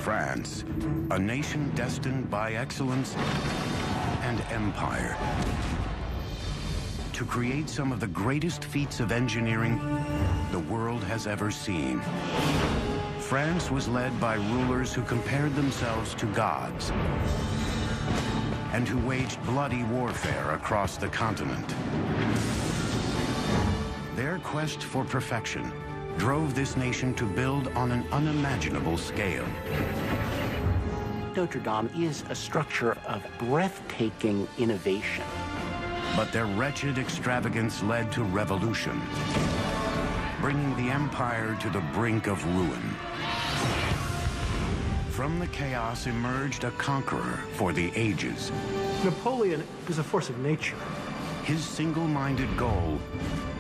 France, a nation destined by excellence and empire to create some of the greatest feats of engineering the world has ever seen. France was led by rulers who compared themselves to gods and who waged bloody warfare across the continent. Their quest for perfection drove this nation to build on an unimaginable scale. Notre Dame is a structure of breathtaking innovation. But their wretched extravagance led to revolution, bringing the empire to the brink of ruin. From the chaos emerged a conqueror for the ages. Napoleon was a force of nature. His single-minded goal,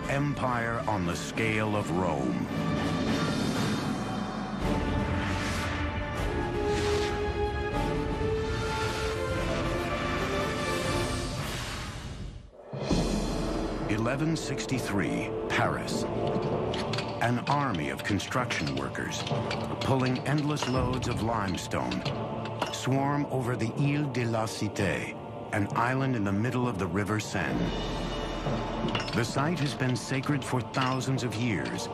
empire on the scale of Rome. (1163), Paris. An army of construction workers, pulling endless loads of limestone, swarm over the Ile de la Cité, an island in the middle of the River Seine. The site has been sacred for thousands of years.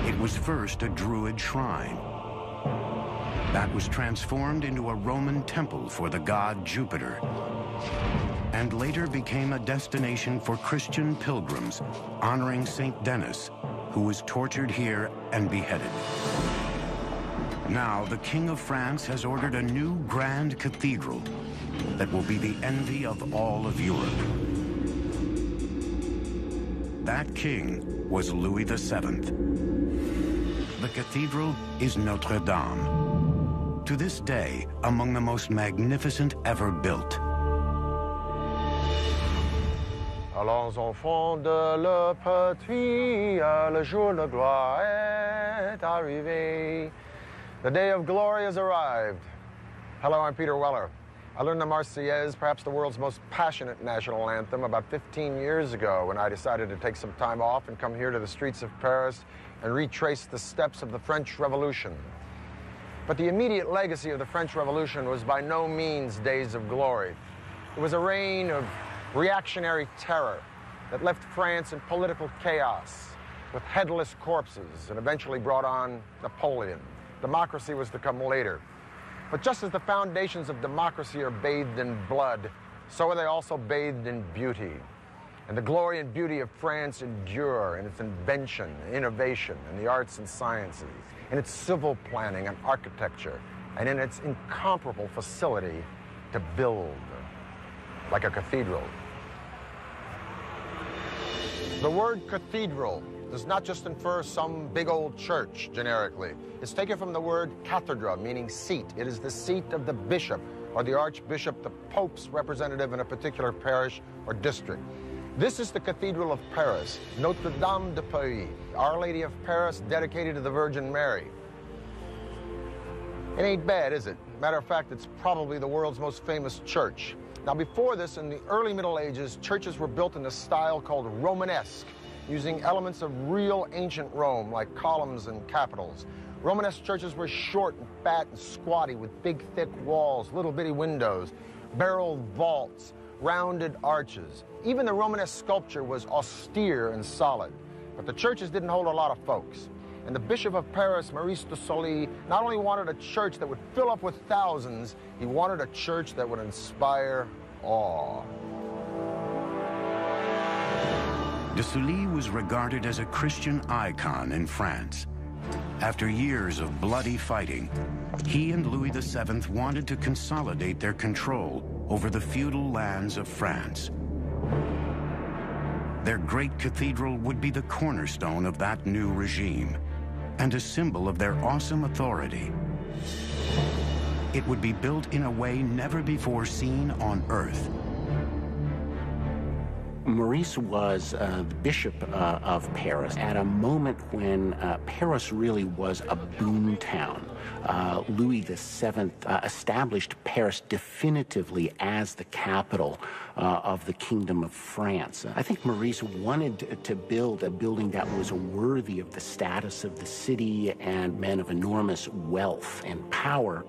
It was first a Druid shrine that was transformed into a Roman temple for the god Jupiter, and later became a destination for Christian pilgrims honoring Saint Denis, who was tortured here and beheaded. Now, the King of France has ordered a new grand cathedral that will be the envy of all of Europe. That king was Louis VII. The cathedral is Notre Dame, to this day among the most magnificent ever built. Allons enfants de le petit, le jour de gloire est arrivé. The day of glory has arrived. Hello, I'm Peter Weller. I learned the Marseillaise, perhaps the world's most passionate national anthem, about 15 years ago when I decided to take some time off and come here to the streets of Paris and retrace the steps of the French Revolution. But the immediate legacy of the French Revolution was by no means days of glory. It was a reign of reactionary terror that left France in political chaos with headless corpses and eventually brought on Napoleon. Democracy was to come later. But just as the foundations of democracy are bathed in blood, so are they also bathed in beauty. And the glory and beauty of France endure in its invention, innovation, in the arts and sciences, in its civil planning and architecture, and in its incomparable facility to build, like a cathedral. The word cathedral does not just infer some big old church, generically. It's taken from the word cathedra, meaning seat. It is the seat of the bishop or the archbishop, the pope's representative in a particular parish or district. This is the Cathedral of Paris, Notre Dame de Paris, Our Lady of Paris, dedicated to the Virgin Mary. It ain't bad, is it? Matter of fact, it's probably the world's most famous church. Now, before this, in the early Middle Ages, churches were built in a style called Romanesque, using elements of real ancient Rome, like columns and capitals. Romanesque churches were short and fat and squatty, with big, thick walls, little bitty windows, barrel vaults, rounded arches. Even the Romanesque sculpture was austere and solid. But the churches didn't hold a lot of folks. And the Bishop of Paris, Maurice de Sully, not only wanted a church that would fill up with thousands, he wanted a church that would inspire awe. De Sully was regarded as a Christian icon in France. After years of bloody fighting, he and Louis VII wanted to consolidate their control over the feudal lands of France. Their great cathedral would be the cornerstone of that new regime and a symbol of their awesome authority. It would be built in a way never before seen on Earth. Maurice was the Bishop of Paris at a moment when Paris really was a boom town. Louis VII established Paris definitively as the capital of the Kingdom of France. I think Maurice wanted to build a building that was worthy of the status of the city and men of enormous wealth and power.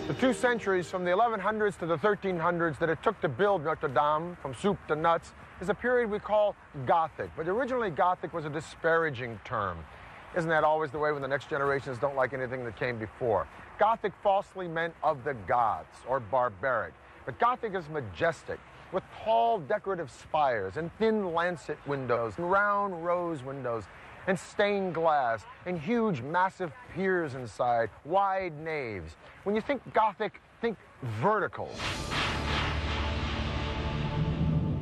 The 2 centuries from the 1100s to the 1300s that it took to build Notre Dame, from soup to nuts, is a period we call Gothic. But originally, Gothic was a disparaging term. Isn't that always the way when the next generations don't like anything that came before? Gothic falsely meant of the gods, or barbaric. But Gothic is majestic, with tall decorative spires and thin lancet windows, and round rose windows, and stained glass, and huge, massive piers inside, wide naves. When you think Gothic, think vertical.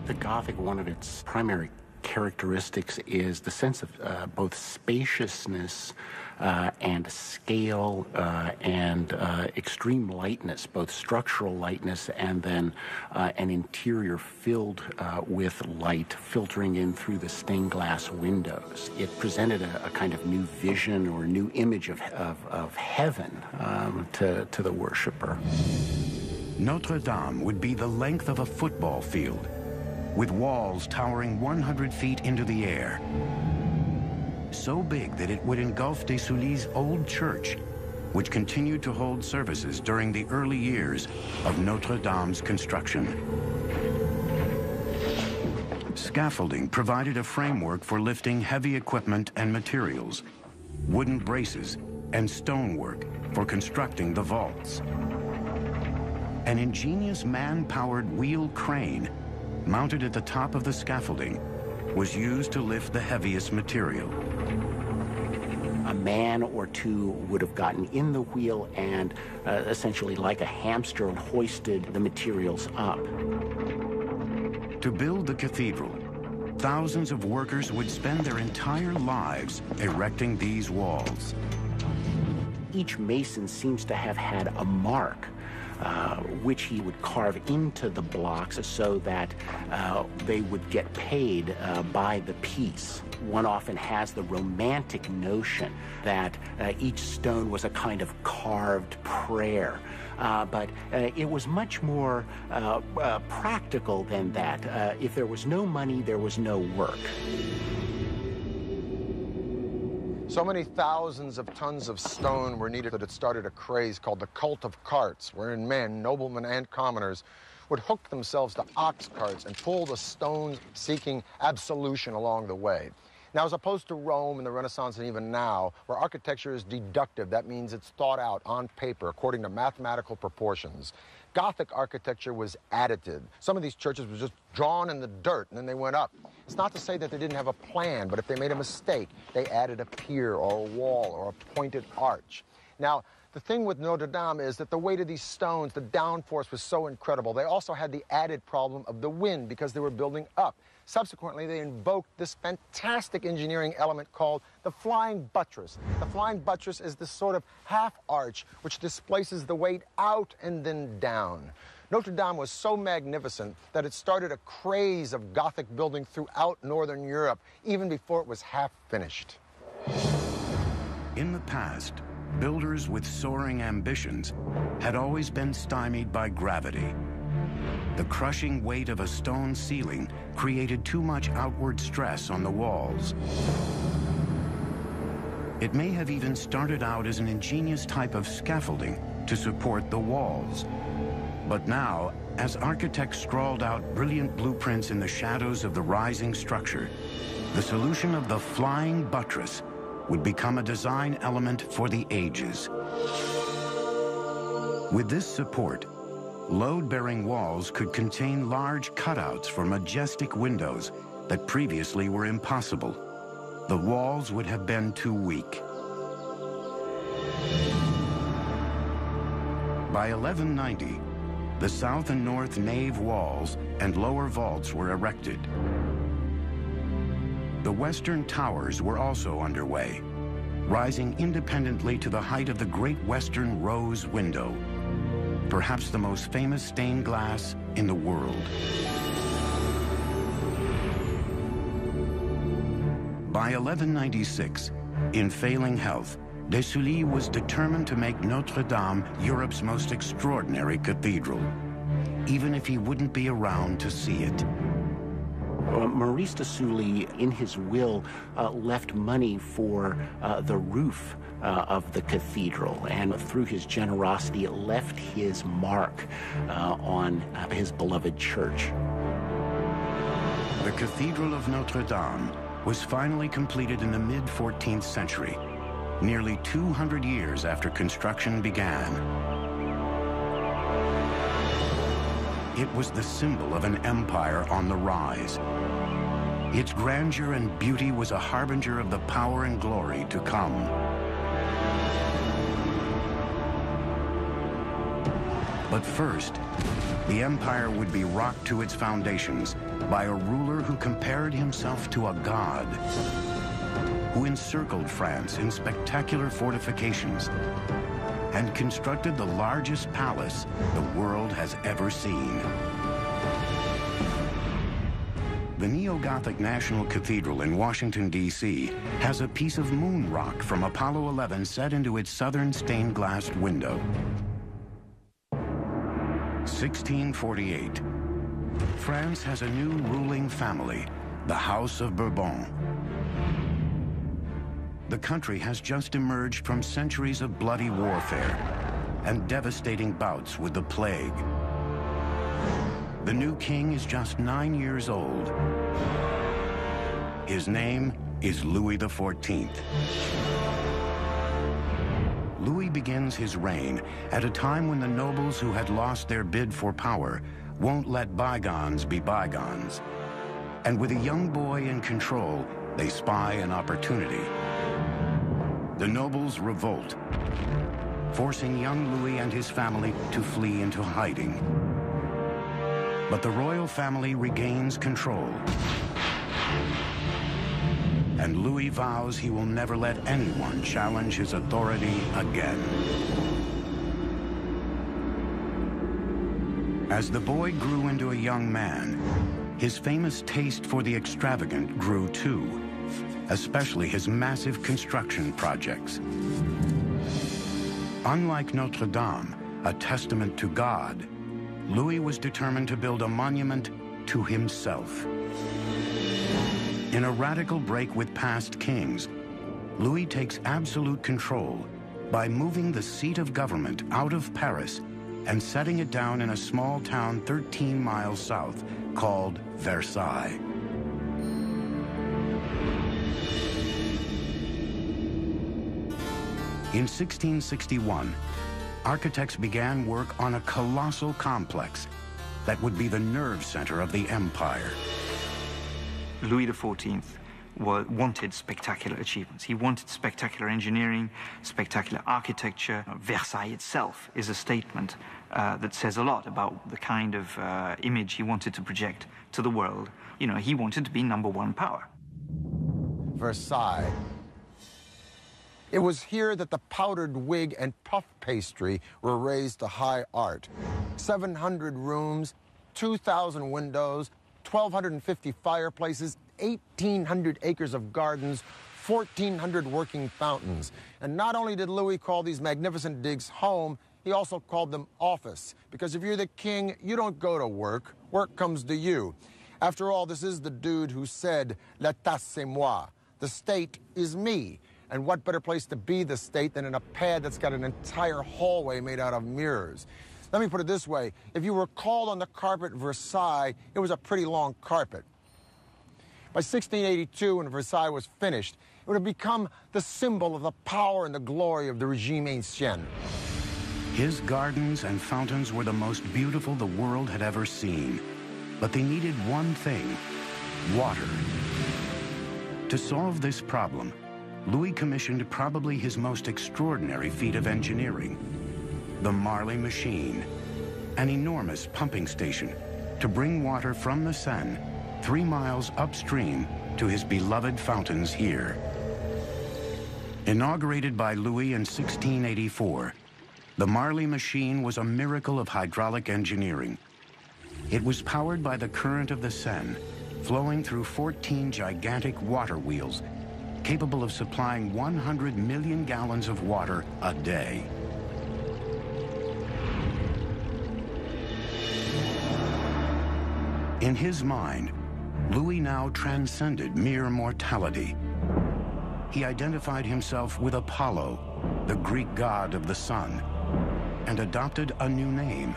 The Gothic, one of its primary characteristics is the sense of both spaciousness and scale and extreme lightness, both structural lightness and then an interior filled with light filtering in through the stained glass windows. It presented a kind of new vision or new image of heaven to the worshiper. Notre Dame would be the length of a football field, with walls towering 100 feet into the air. So big that it would engulf des Soulis' old church, which continued to hold services during the early years of Notre Dame's construction. Scaffolding provided a framework for lifting heavy equipment and materials, wooden braces, and stonework for constructing the vaults. An ingenious man-powered wheel crane mounted at the top of the scaffolding was used to lift the heaviest material. A man or two would have gotten in the wheel and essentially like a hamster hoisted the materials up. To build the cathedral, thousands of workers would spend their entire lives erecting these walls. Each mason seems to have had a mark which he would carve into the blocks so that they would get paid by the piece. One often has the romantic notion that each stone was a kind of carved prayer. But it was much more practical than that. If there was no money, there was no work. So many thousands of tons of stone were needed that it started a craze called the cult of carts, wherein men, noblemen and commoners, would hook themselves to ox carts and pull the stones seeking absolution along the way. Now, as opposed to Rome in the Renaissance and even now, where architecture is deductive, that means it's thought out on paper according to mathematical proportions, Gothic architecture was additive. Some of these churches were just drawn in the dirt and then they went up. It's not to say that they didn't have a plan, but if they made a mistake, they added a pier or a wall or a pointed arch. Now, the thing with Notre Dame is that the weight of these stones, the downforce was so incredible. They also had the added problem of the wind because they were building up. Subsequently, they invoked this fantastic engineering element called the flying buttress. The flying buttress is this sort of half arch which displaces the weight out and then down. Notre Dame was so magnificent that it started a craze of Gothic building throughout Northern Europe, even before it was half finished. In the past, builders with soaring ambitions had always been stymied by gravity. The crushing weight of a stone ceiling created too much outward stress on the walls. It may have even started out as an ingenious type of scaffolding to support the walls. But now, as architects scrawled out brilliant blueprints in the shadows of the rising structure, the solution of the flying buttress would become a design element for the ages. With this support, load-bearing walls could contain large cutouts for majestic windows that previously were impossible. The walls would have been too weak. By 1190, the south and north nave walls and lower vaults were erected. The western towers were also underway, rising independently to the height of the Great Western Rose Window, perhaps the most famous stained glass in the world. By 1196, in failing health, de Sully was determined to make Notre Dame Europe's most extraordinary cathedral, even if he wouldn't be around to see it. Maurice de Sully, in his will, left money for the roof of the cathedral, and through his generosity left his mark on his beloved church. The Cathedral of Notre Dame was finally completed in the mid-14th century, nearly 200 years after construction began. It was the symbol of an empire on the rise. Its grandeur and beauty was a harbinger of the power and glory to come. But first, the empire would be rocked to its foundations by a ruler who compared himself to a god, who encircled France in spectacular fortifications and constructed the largest palace the world has ever seen. The Neo-Gothic National Cathedral in Washington, D.C. has a piece of moon rock from Apollo 11 set into its southern stained-glass window. 1648. France has a new ruling family, the House of Bourbon. The country has just emerged from centuries of bloody warfare and devastating bouts with the plague. The new king is just 9 years old. His name is Louis XIV. Louis begins his reign at a time when the nobles who had lost their bid for power won't let bygones be bygones. And with a young boy in control, they spy an opportunity. The nobles revolt, forcing young Louis and his family to flee into hiding. But the royal family regains control. And Louis vows he will never let anyone challenge his authority again. As the boy grew into a young man, his famous taste for the extravagant grew too, especially his massive construction projects. Unlike Notre Dame, a testament to God, Louis was determined to build a monument to himself. In a radical break with past kings, Louis takes absolute control by moving the seat of government out of Paris and setting it down in a small town 13 miles south called Versailles. In 1661, architects began work on a colossal complex that would be the nerve center of the empire. Louis XIV wanted spectacular achievements. He wanted spectacular engineering, spectacular architecture. Versailles itself is a statement that says a lot about the kind of image he wanted to project to the world. You know, he wanted to be #1 power. Versailles. It was here that the powdered wig and puff pastry were raised to high art. 700 rooms, 2,000 windows, 1,250 fireplaces, 1,800 acres of gardens, 1,400 working fountains. And not only did Louis call these magnificent digs home, he also called them office. Because if you're the king, you don't go to work. Work comes to you. After all, this is the dude who said, "L'État c'est moi." The state is me. And what better place to be the state than in a pad that's got an entire hallway made out of mirrors? Let me put it this way. If you were called on the carpet at Versailles, it was a pretty long carpet. By 1682, when Versailles was finished, it would have become the symbol of the power and the glory of the regime ancien. His gardens and fountains were the most beautiful the world had ever seen. But they needed one thing: water. To solve this problem, Louis commissioned probably his most extraordinary feat of engineering: the Marly machine, an enormous pumping station to bring water from the Seine 3 miles upstream to his beloved fountains here. Inaugurated by Louis in 1684, the Marly machine was a miracle of hydraulic engineering. It was powered by the current of the Seine, flowing through 14 gigantic water wheels capable of supplying 100 million gallons of water a day. In his mind, Louis now transcended mere mortality. He identified himself with Apollo, the Greek god of the sun, and adopted a new name,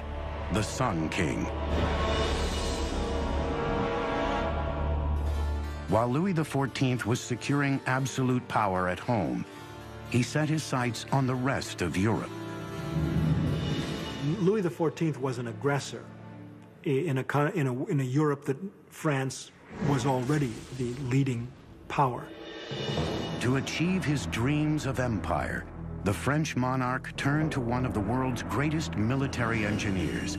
the Sun King. While Louis XIV was securing absolute power at home, he set his sights on the rest of Europe. Louis XIV was an aggressor in a Europe that France was already the leading power. To achieve his dreams of empire, the French monarch turned to one of the world's greatest military engineers,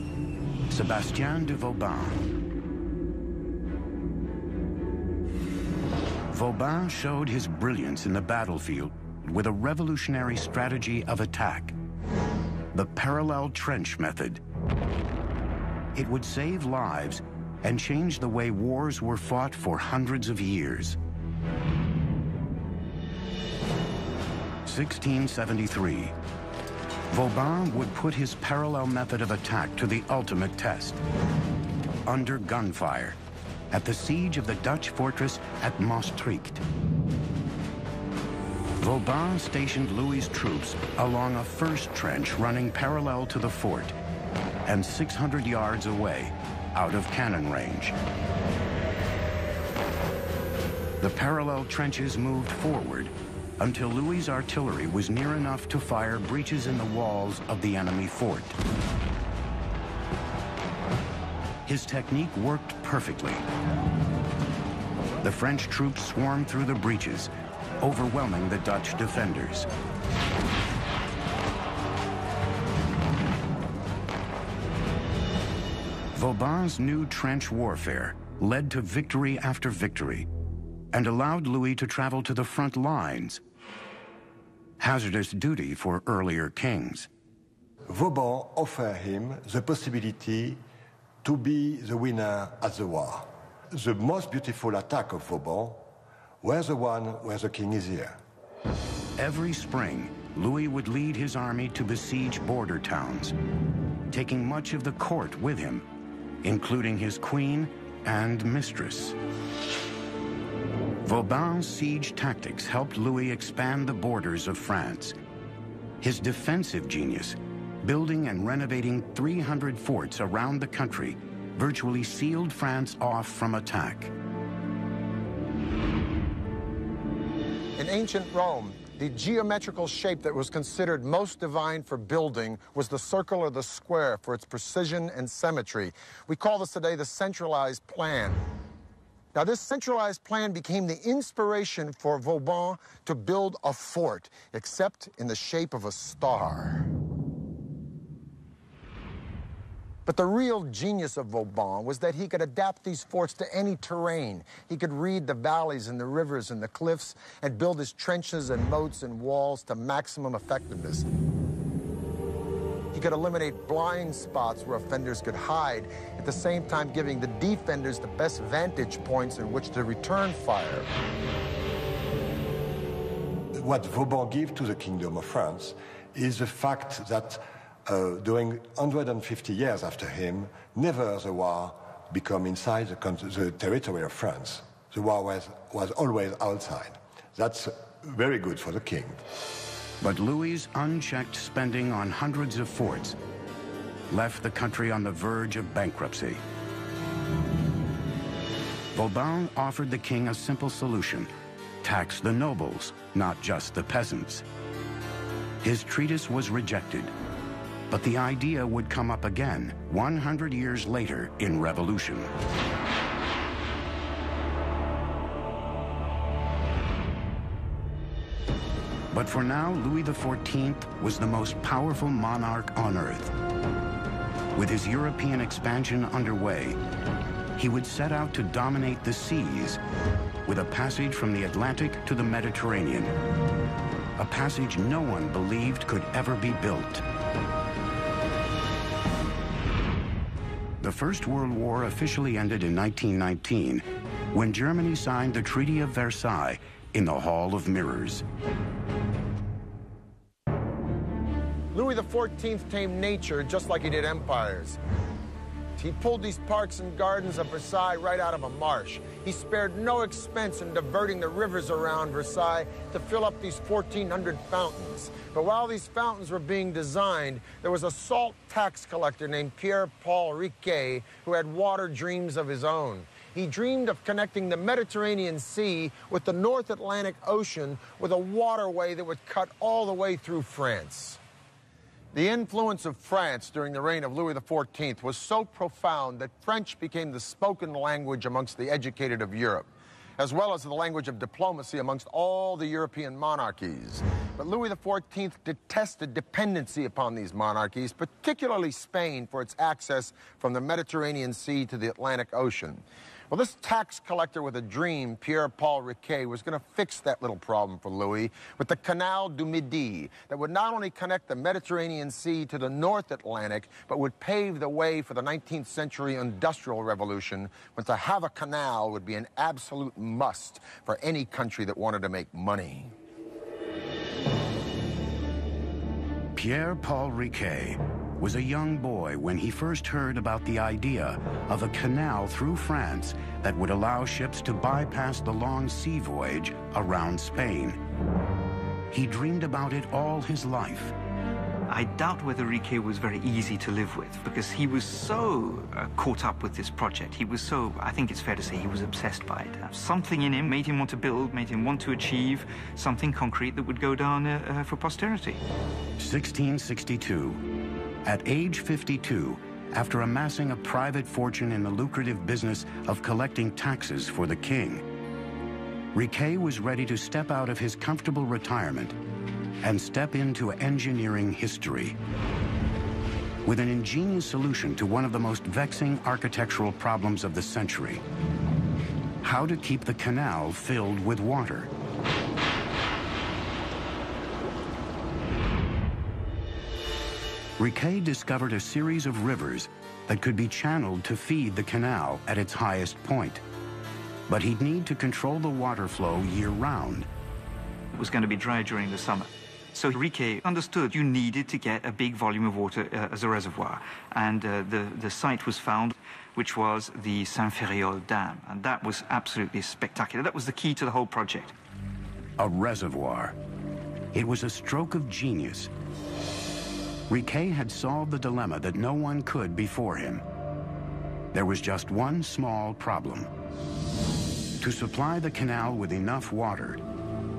Sébastien de Vauban. Vauban showed his brilliance in the battlefield with a revolutionary strategy of attack, the parallel trench method. It would save lives and change the way wars were fought for hundreds of years. 1673. Vauban would put his parallel method of attack to the ultimate test. Under gunfire, at the siege of the Dutch fortress at Maastricht. Vauban stationed Louis's troops along a first trench running parallel to the fort and 600 yards away, out of cannon range. The parallel trenches moved forward until Louis's artillery was near enough to fire breaches in the walls of the enemy fort. His technique worked perfectly. The French troops swarmed through the breaches, overwhelming the Dutch defenders. Vauban's new trench warfare led to victory after victory and allowed Louis to travel to the front lines, hazardous duty for earlier kings. Vauban offered him the possibility to be the winner at the war. The most beautiful attack of Vauban was the one where the king is here. Every spring, Louis would lead his army to besiege border towns, taking much of the court with him, including his queen and mistress. Vauban's siege tactics helped Louis expand the borders of France. His defensive genius, building and renovating 300 forts around the country, virtually sealed France off from attack. In ancient Rome, the geometrical shape that was considered most divine for building was the circle or the square for its precision and symmetry. We call this today the centralized plan. Now, this centralized plan became the inspiration for Vauban to build a fort, except in the shape of a star. But the real genius of Vauban was that he could adapt these forts to any terrain. He could read the valleys and the rivers and the cliffs and build his trenches and moats and walls to maximum effectiveness. He could eliminate blind spots where offenders could hide, at the same time giving the defenders the best vantage points in which to return fire. What Vauban gave to the Kingdom of France is the fact that during 150 years after him, never the war became inside the territory of France. The war was always outside. That's very good for the king. But Louis's unchecked spending on hundreds of forts left the country on the verge of bankruptcy. Vauban offered the king a simple solution: tax the nobles, not just the peasants. His treatise was rejected, but the idea would come up again 100 years later in revolution. But for now, Louis XIV was the most powerful monarch on earth. With his European expansion underway, he would set out to dominate the seas with a passage from the Atlantic to the Mediterranean, a passage no one believed could ever be built. The First World War officially ended in 1919 when Germany signed the Treaty of Versailles, in the Hall of Mirrors. Louis XIV tamed nature just like he did empires. He pulled these parks and gardens of Versailles right out of a marsh. He spared no expense in diverting the rivers around Versailles to fill up these 1,400 fountains. But while these fountains were being designed, there was a salt tax collector named Pierre-Paul Riquet who had water dreams of his own. He dreamed of connecting the Mediterranean Sea with the North Atlantic Ocean with a waterway that would cut all the way through France. The influence of France during the reign of Louis XIV was so profound that French became the spoken language amongst the educated of Europe, as well as the language of diplomacy amongst all the European monarchies. But Louis XIV detested dependency upon these monarchies, particularly Spain, for its access from the Mediterranean Sea to the Atlantic Ocean. Well, this tax collector with a dream, Pierre-Paul Riquet, was going to fix that little problem for Louis with the Canal du Midi that would not only connect the Mediterranean Sea to the North Atlantic, but would pave the way for the 19th century Industrial Revolution, when to have a canal would be an absolute must for any country that wanted to make money. Pierre-Paul Riquet was a young boy when he first heard about the idea of a canal through France that would allow ships to bypass the long sea voyage around Spain. He dreamed about it all his life. I doubt whether Riquet was very easy to live with, because he was so caught up with this project. He was so, I think it's fair to say, he was obsessed by it. Something in him made him want to build, made him want to achieve something concrete that would go down for posterity. 1662. At age 52, after amassing a private fortune in the lucrative business of collecting taxes for the king, Riquet was ready to step out of his comfortable retirement and step into engineering history. With an ingenious solution to one of the most vexing architectural problems of the century: how to keep the canal filled with water. Riquet discovered a series of rivers that could be channeled to feed the canal at its highest point. But he'd need to control the water flow year-round. It was going to be dry during the summer. So Riquet understood you needed to get a big volume of water as a reservoir. And the site was found, which was the Saint-Ferréol Dam. And that was absolutely spectacular. That was the key to the whole project. A reservoir. It was a stroke of genius. Riquet had solved the dilemma that no one could before him. There was just one small problem. To supply the canal with enough water,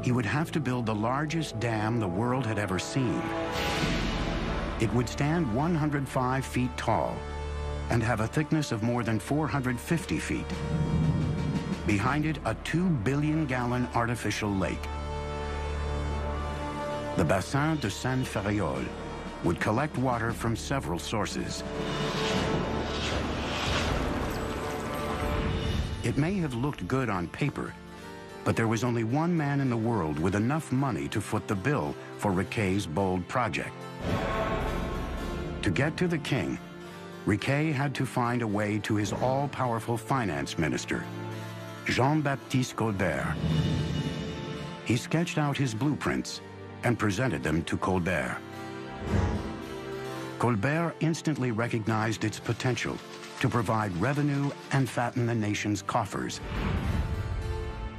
he would have to build the largest dam the world had ever seen. It would stand 105 feet tall and have a thickness of more than 450 feet. Behind it, a 2 billion-gallon artificial lake. The Bassin de Saint-Ferréol would collect water from several sources. It may have looked good on paper, but there was only one man in the world with enough money to foot the bill for Riquet's bold project. To get to the king, Riquet had to find a way to his all-powerful finance minister, Jean-Baptiste Colbert. He sketched out his blueprints and presented them to Colbert. Colbert instantly recognized its potential to provide revenue and fatten the nation's coffers.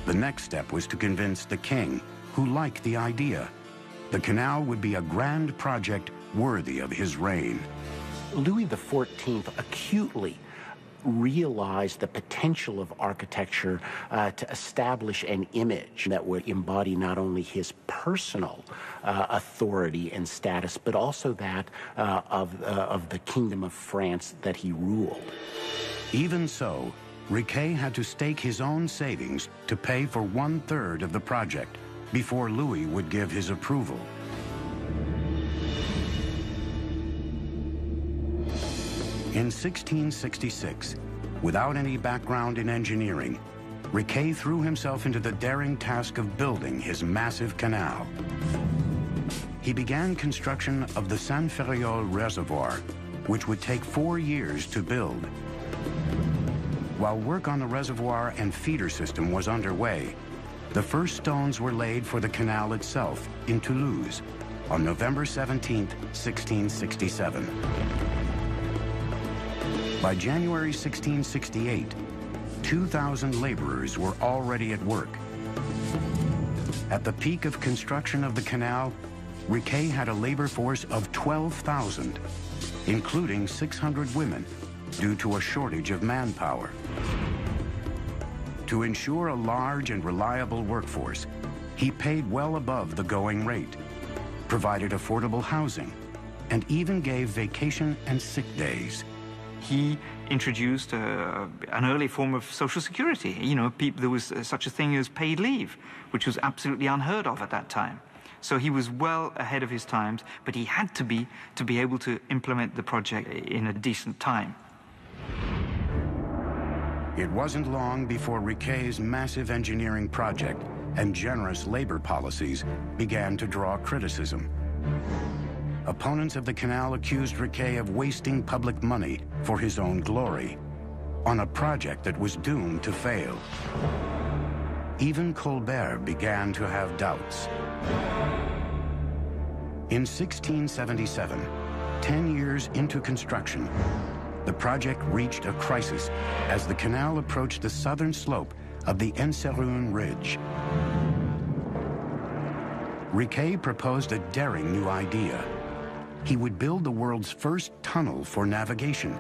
The next step was to convince the king, who liked the idea. The canal would be a grand project worthy of his reign. Louis XIV acutely realized the potential of architecture to establish an image that would embody not only his personal authority and status, but also that of the Kingdom of France that he ruled. Even so, Riquet had to stake his own savings to pay for 1/3 of the project before Louis would give his approval. In 1666, without any background in engineering, Riquet threw himself into the daring task of building his massive canal. He began construction of the Saint-Ferréol Reservoir, which would take 4 years to build. While work on the reservoir and feeder system was underway, The first stones were laid for the canal itself in Toulouse on November 17, 1667. By January 1668, 2,000 laborers were already at work. At the peak of construction of the canal, Riquet had a labor force of 12,000, including 600 women, due to a shortage of manpower. To ensure a large and reliable workforce, he paid well above the going rate, provided affordable housing, and even gave vacation and sick days. He introduced an early form of social security. You know, there was such a thing as paid leave, which was absolutely unheard of at that time. So he was well ahead of his times, but he had to be able to implement the project in a decent time. It wasn't long before Riquet's massive engineering project and generous labor policies began to draw criticism. Opponents of the canal accused Riquet of wasting public money for his own glory on a project that was doomed to fail. Even Colbert began to have doubts. In 1677, 10 years into construction, the project reached a crisis as the canal approached the southern slope of the Enserune Ridge. Riquet proposed a daring new idea. He would build the world's first tunnel for navigation,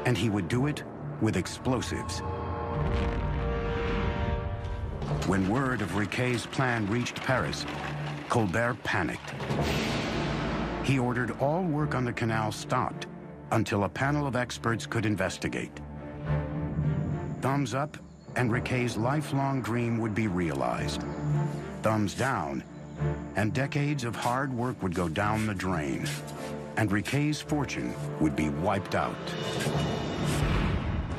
and he would do it with explosives. When word of Riquet's plan reached Paris, Colbert panicked. He ordered all work on the canal stopped until a panel of experts could investigate. Thumbs up, and Riquet's lifelong dream would be realized. Thumbs down, and decades of hard work would go down the drain, and Riquet's fortune would be wiped out.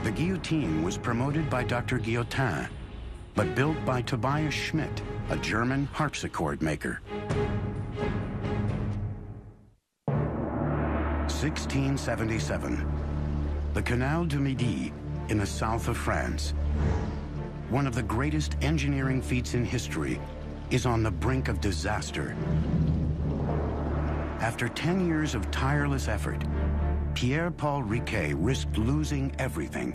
The guillotine was promoted by Dr. Guillotin, but built by Tobias Schmidt, a German harpsichord maker. 1677. The Canal du Midi in the south of France, one of the greatest engineering feats in history, is on the brink of disaster. After 10 years of tireless effort, Pierre-Paul Riquet risked losing everything.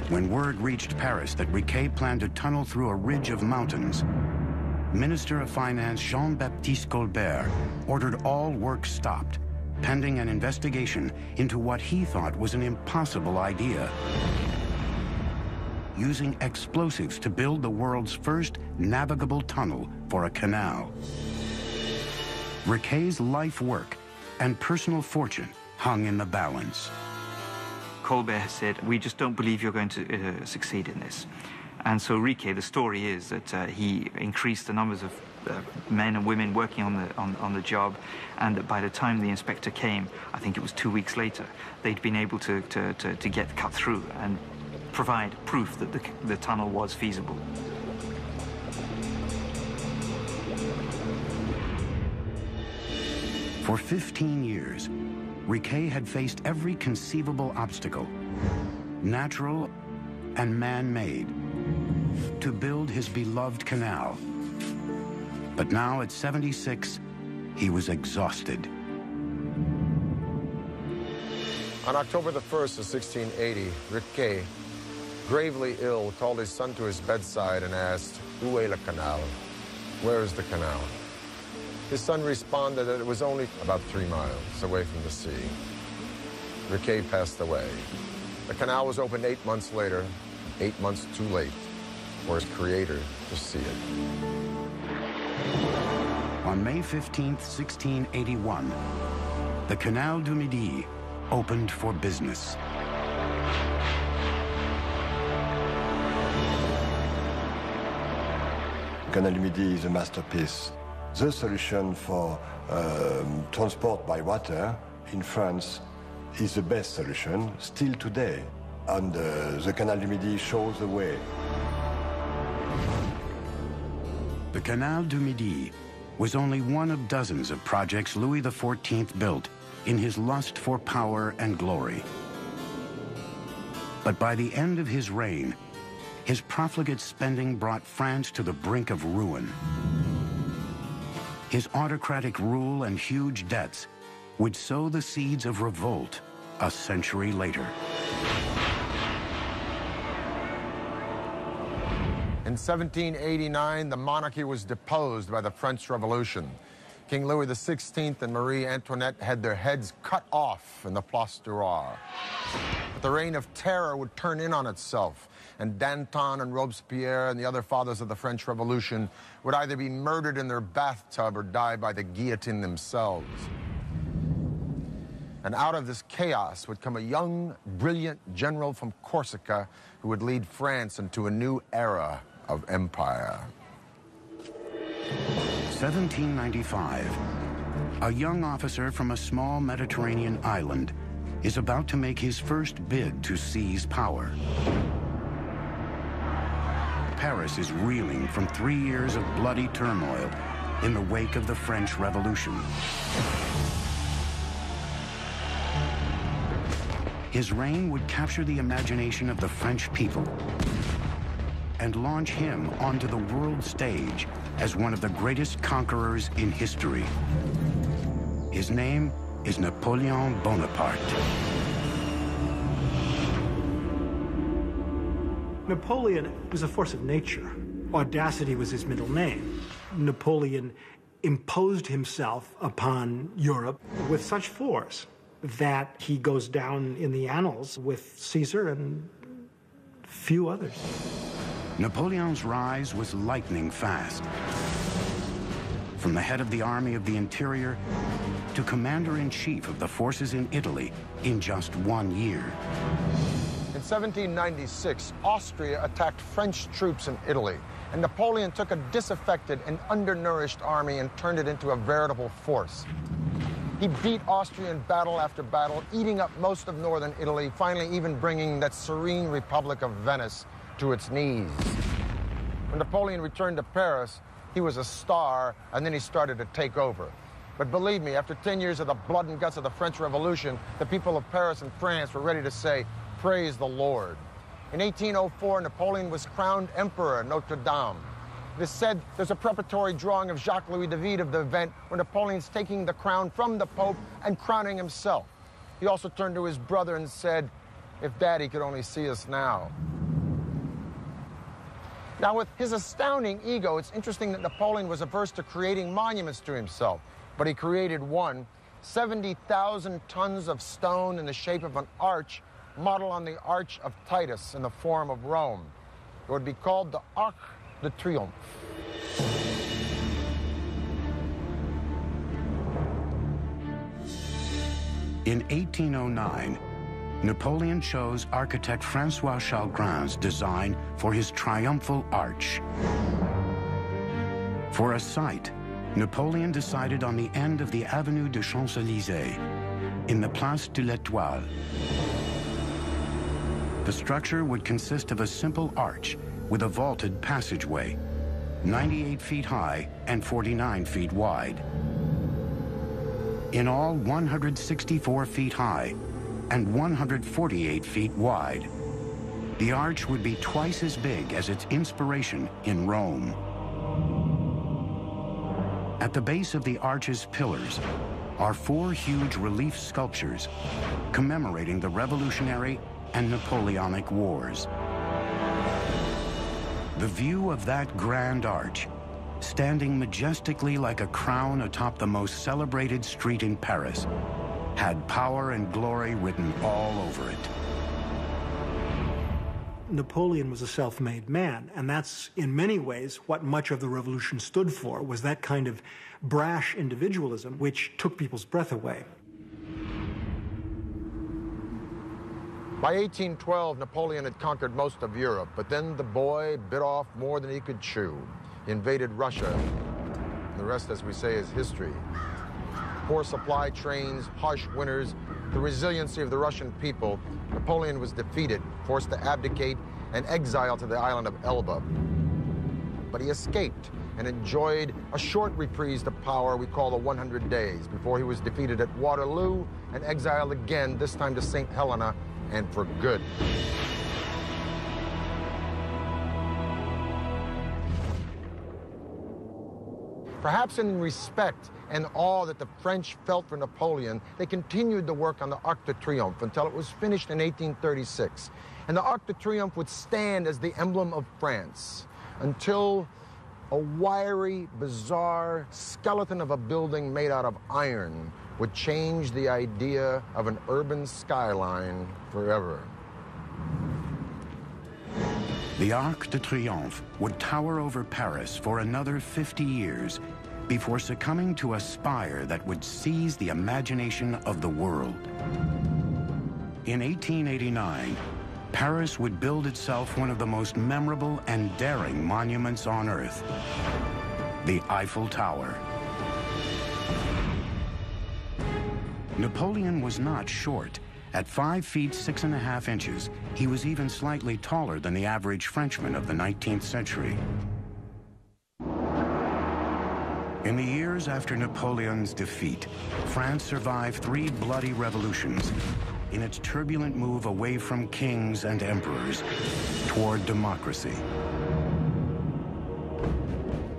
When word reached Paris that Riquet planned to tunnel through a ridge of mountains, Minister of Finance Jean-Baptiste Colbert ordered all work stopped, pending an investigation into what he thought was an impossible idea: using explosives to build the world's first navigable tunnel for a canal. Riquet's life work and personal fortune hung in the balance. Colbert said, "We just don't believe you're going to succeed in this." And so Riquet, the story is that he increased the numbers of men and women working on the job, and that by the time the inspector came, I think it was 2 weeks later, they'd been able to get cut through and provide proof that the tunnel was feasible. For 15 years, Riquet had faced every conceivable obstacle, natural and man-made, to build his beloved canal. But now at 76, he was exhausted. On October the 1st of 1680, Riquet, gravely ill, called his son to his bedside and asked, "Où est le canal?" Where is the canal? His son responded that it was only about 3 miles away from the sea. Riquet passed away. The canal was opened 8 months later, 8 months too late for his creator to see it. On May 15th, 1681, the Canal du Midi opened for business. Canal du Midi is a masterpiece. The solution for transport by water in France is the best solution still today, and the Canal du Midi shows the way. The Canal du Midi was only one of dozens of projects Louis XIV built in his lust for power and glory. But by the end of his reign, his profligate spending brought France to the brink of ruin. His autocratic rule and huge debts would sow the seeds of revolt a century later. In 1789, the monarchy was deposed by the French Revolution. King Louis XVI and Marie Antoinette had their heads cut off in the Place du Roi. But the reign of terror would turn in on itself, and Danton and Robespierre and the other fathers of the French Revolution would either be murdered in their bathtub or die by the guillotine themselves. And out of this chaos would come a young, brilliant general from Corsica who would lead France into a new era of empire. 1795. A young officer from a small Mediterranean island is about to make his first bid to seize power. Paris is reeling from 3 years of bloody turmoil in the wake of the French Revolution. His reign would capture the imagination of the French people and launch him onto the world stage as one of the greatest conquerors in history. His name is Napoleon Bonaparte. Napoleon was a force of nature. Audacity was his middle name. Napoleon imposed himself upon Europe with such force that he goes down in the annals with Caesar and few others. Napoleon's rise was lightning fast. From the head of the Army of the Interior to commander-in-chief of the forces in Italy in just 1 year. In 1796, Austria attacked French troops in Italy, and Napoleon took a disaffected and undernourished army and turned it into a veritable force. He beat Austria in battle after battle, eating up most of northern Italy, finally even bringing that serene Republic of Venice to its knees. When Napoleon returned to Paris, he was a star, and then he started to take over. But believe me, after 10 years of the blood and guts of the French Revolution, the people of Paris and France were ready to say, "Praise the Lord." In 1804, Napoleon was crowned emperor at Notre Dame. It is said there's a preparatory drawing of Jacques-Louis David of the event where Napoleon's taking the crown from the Pope and crowning himself. He also turned to his brother and said, "If Daddy could only see us now." Now, with his astounding ego, it's interesting that Napoleon was averse to creating monuments to himself, but he created one, 70,000 tons of stone in the shape of an arch, modeled on the Arch of Titus in the Forum of Rome. It would be called the Arc de Triomphe. In 1809, Napoleon chose architect François Chalgrin's design for his triumphal arch. For a site, Napoleon decided on the end of the Avenue des Champs-Élysées, in the Place de l'Étoile. The structure would consist of a simple arch with a vaulted passageway, 98 feet high and 49 feet wide. In all, 164 feet high and 148 feet wide. The arch would be twice as big as its inspiration in Rome. At the base of the arch's pillars are 4 huge relief sculptures commemorating the Revolutionary and Napoleonic Wars. The view of that grand arch, standing majestically like a crown atop the most celebrated street in Paris, had power and glory written all over it. Napoleon was a self-made man, and that's in many ways what much of the revolution stood for, was that kind of brash individualism which took people's breath away. By 1812, Napoleon had conquered most of Europe, but then the boy bit off more than he could chew. He invaded Russia. The rest, as we say, is history. Poor supply trains, harsh winters, the resiliency of the Russian people, Napoleon was defeated, forced to abdicate, and exiled to the island of Elba. But he escaped and enjoyed a short reprise of power we call the 100 Days, before he was defeated at Waterloo and exiled again, this time to St. Helena, and for good. Perhaps in respect and awe that the French felt for Napoleon, they continued the work on the Arc de Triomphe until it was finished in 1836. And the Arc de Triomphe would stand as the emblem of France until a wiry, bizarre skeleton of a building made out of iron would change the idea of an urban skyline forever. The Arc de Triomphe would tower over Paris for another 50 years before succumbing to a spire that would seize the imagination of the world. In 1889, Paris would build itself one of the most memorable and daring monuments on Earth, the Eiffel Tower. Napoleon was not short. At 5 feet 6.5 inches, he was even slightly taller than the average Frenchman of the 19th century. In the years after Napoleon's defeat, France survived 3 bloody revolutions in its turbulent move away from kings and emperors toward democracy.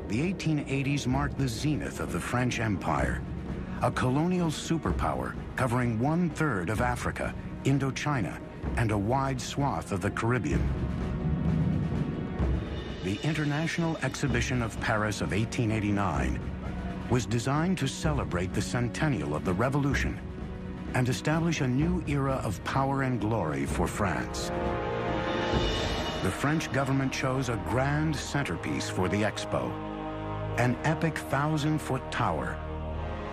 The 1880s marked the zenith of the French Empire, a colonial superpower covering 1/3 of Africa, Indochina, and a wide swath of the Caribbean. The International Exhibition of Paris of 1889 was designed to celebrate the centennial of the Revolution and establish a new era of power and glory for France. The French government chose a grand centerpiece for the expo, an epic 1,000-foot tower,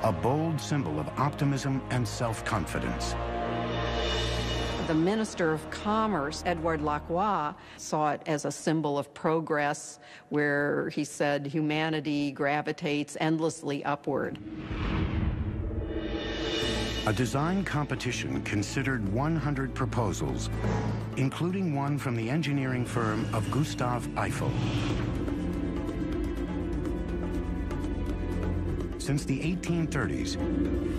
a bold symbol of optimism and self-confidence. The Minister of Commerce, Edouard Lacroix, saw it as a symbol of progress, where he said humanity gravitates endlessly upward. A design competition considered 100 proposals, including one from the engineering firm of Gustave Eiffel. Since the 1830s,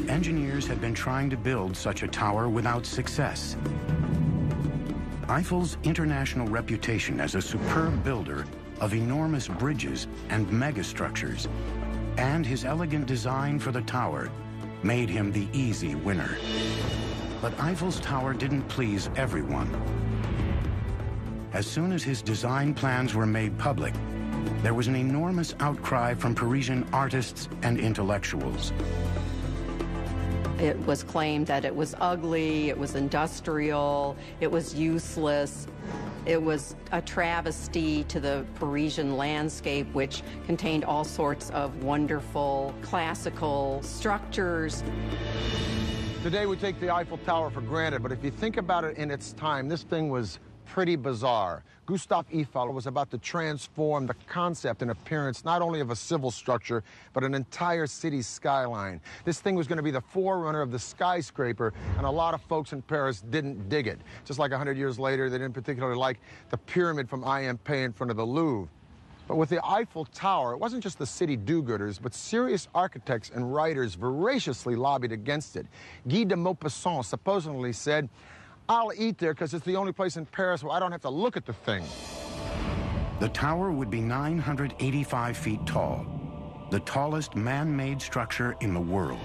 engineers had been trying to build such a tower without success. Eiffel's international reputation as a superb builder of enormous bridges and megastructures, and his elegant design for the tower, made him the easy winner. But Eiffel's tower didn't please everyone. As soon as his design plans were made public, there was an enormous outcry from Parisian artists and intellectuals. It was claimed that it was ugly, it was industrial, it was useless. It was a travesty to the Parisian landscape, which contained all sorts of wonderful classical structures. Today we take the Eiffel Tower for granted, but if you think about it in its time, this thing was pretty bizarre. Gustave Eiffel was about to transform the concept and appearance not only of a civil structure, but an entire city skyline. This thing was going to be the forerunner of the skyscraper, and a lot of folks in Paris didn't dig it. Just like 100 years later, they didn't particularly like the pyramid from IMP in front of the Louvre. But with the Eiffel Tower, it wasn't just the city do-gooders, but serious architects and writers voraciously lobbied against it. Guy de Maupassant supposedly said, "I'll eat there because it's the only place in Paris where I don't have to look at the thing." The tower would be 985 feet tall, the tallest man-made structure in the world.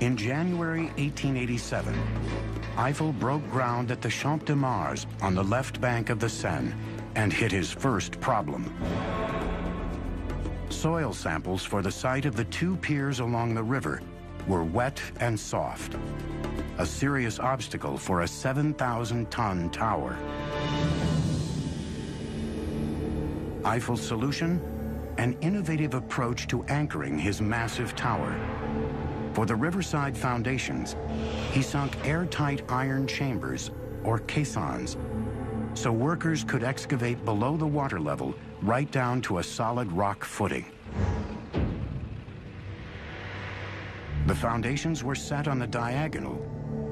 In January 1887, Eiffel broke ground at the Champ de Mars on the left bank of the Seine and hit his first problem. Soil samples for the site of the 2 piers along the river were wet and soft, a serious obstacle for a 7,000-ton tower. Eiffel's solution? An innovative approach to anchoring his massive tower. For the riverside foundations, he sunk airtight iron chambers, or caissons, so workers could excavate below the water level right down to a solid rock footing. The foundations were set on the diagonal,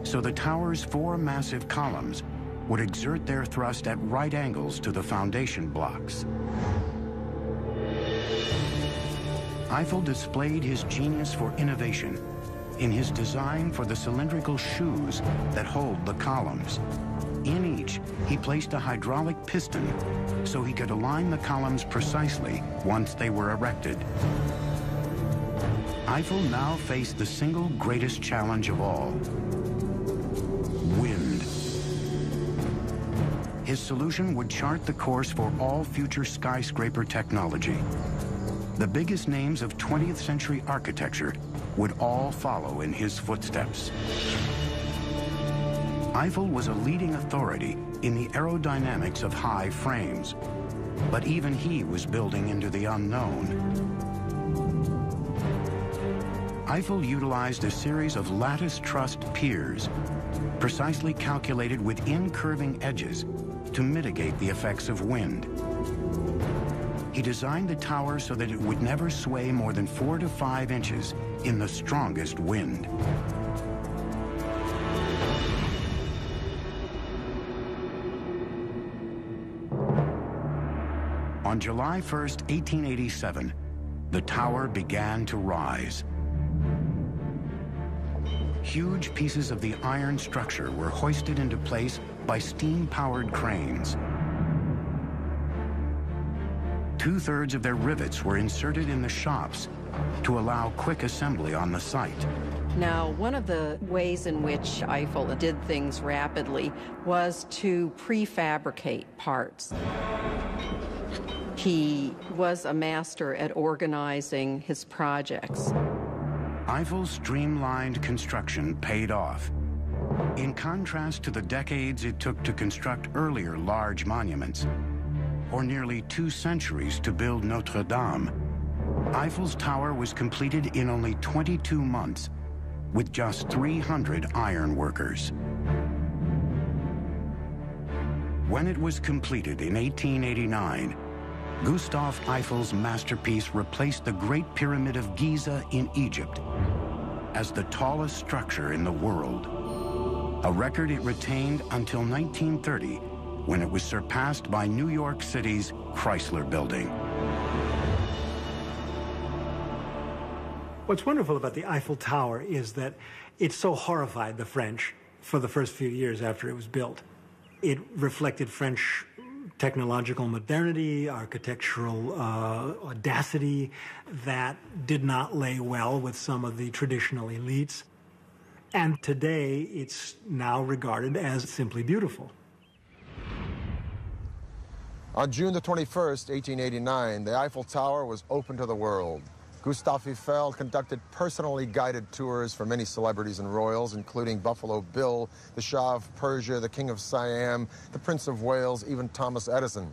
so the tower's 4 massive columns would exert their thrust at right angles to the foundation blocks. Eiffel displayed his genius for innovation in his design for the cylindrical shoes that hold the columns. In each, he placed a hydraulic piston so he could align the columns precisely once they were erected. Eiffel now faced the single greatest challenge of all: wind. His solution would chart the course for all future skyscraper technology. The biggest names of 20th century architecture would all follow in his footsteps. Eiffel was a leading authority in the aerodynamics of high frames, but even he was building into the unknown. Eiffel utilized a series of lattice-trussed piers, precisely calculated with incurving edges to mitigate the effects of wind. He designed the tower so that it would never sway more than 4 to 5 inches in the strongest wind. On July 1st, 1887, the tower began to rise. Huge pieces of the iron structure were hoisted into place by steam-powered cranes. 2/3 of their rivets were inserted in the shops to allow quick assembly on the site. Now, one of the ways in which Eiffel did things rapidly was to prefabricate parts. He was a master at organizing his projects. Eiffel's streamlined construction paid off. In contrast to the decades it took to construct earlier large monuments, or nearly 2 centuries to build Notre Dame, Eiffel's tower was completed in only 22 months with just 300 iron workers. When it was completed in 1889, Gustave Eiffel's masterpiece replaced the Great Pyramid of Giza in Egypt as the tallest structure in the world, a record it retained until 1930, when it was surpassed by New York City's Chrysler Building. What's wonderful about the Eiffel Tower is that it so horrified the French for the first few years after it was built. It reflected French technological modernity, architectural audacity that did not lay well with some of the traditional elites. And today, it's now regarded as simply beautiful. On June the 21st, 1889, the Eiffel Tower was open to the world. Gustave Eiffel conducted personally guided tours for many celebrities and royals, including Buffalo Bill, the Shah of Persia, the King of Siam, the Prince of Wales, even Thomas Edison.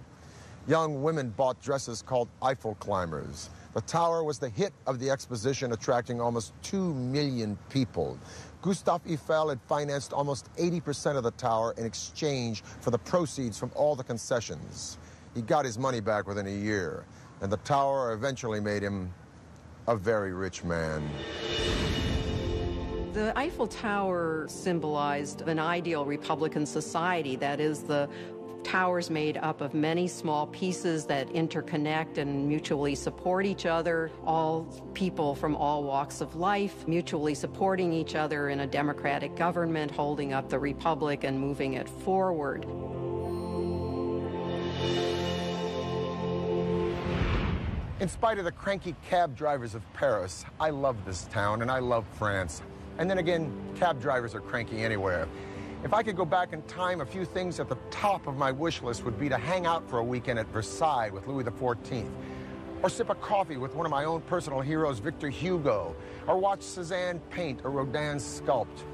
Young women bought dresses called Eiffel climbers. The tower was the hit of the exposition, attracting almost 2 million people. Gustave Eiffel had financed almost 80% of the tower in exchange for the proceeds from all the concessions. He got his money back within a year, and the tower eventually made him a very rich man. The Eiffel Tower symbolized an ideal Republican society, that is, the towers made up of many small pieces that interconnect and mutually support each other, all people from all walks of life mutually supporting each other in a democratic government, holding up the republic and moving it forward. In spite of the cranky cab drivers of Paris, I love this town and I love France. And then again, cab drivers are cranky anywhere. If I could go back in time, a few things at the top of my wish list would be to hang out for a weekend at Versailles with Louis XIV, or sip a coffee with one of my own personal heroes, Victor Hugo, or watch Cézanne paint or Rodin sculpt.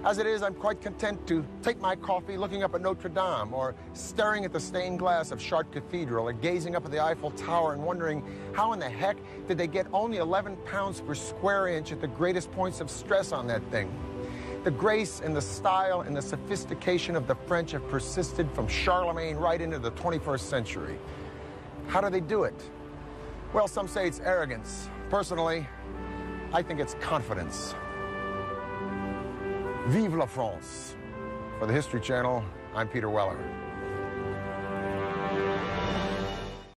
As it is, I'm quite content to take my coffee looking up at Notre Dame, or staring at the stained glass of Chartres Cathedral, or gazing up at the Eiffel Tower and wondering how in the heck did they get only 11 pounds per square inch at the greatest points of stress on that thing. The grace and the style and the sophistication of the French have persisted from Charlemagne right into the 21st century. How do they do it? Well, some say it's arrogance. Personally, I think it's confidence. Vive la France. For the History Channel, I'm Peter Weller.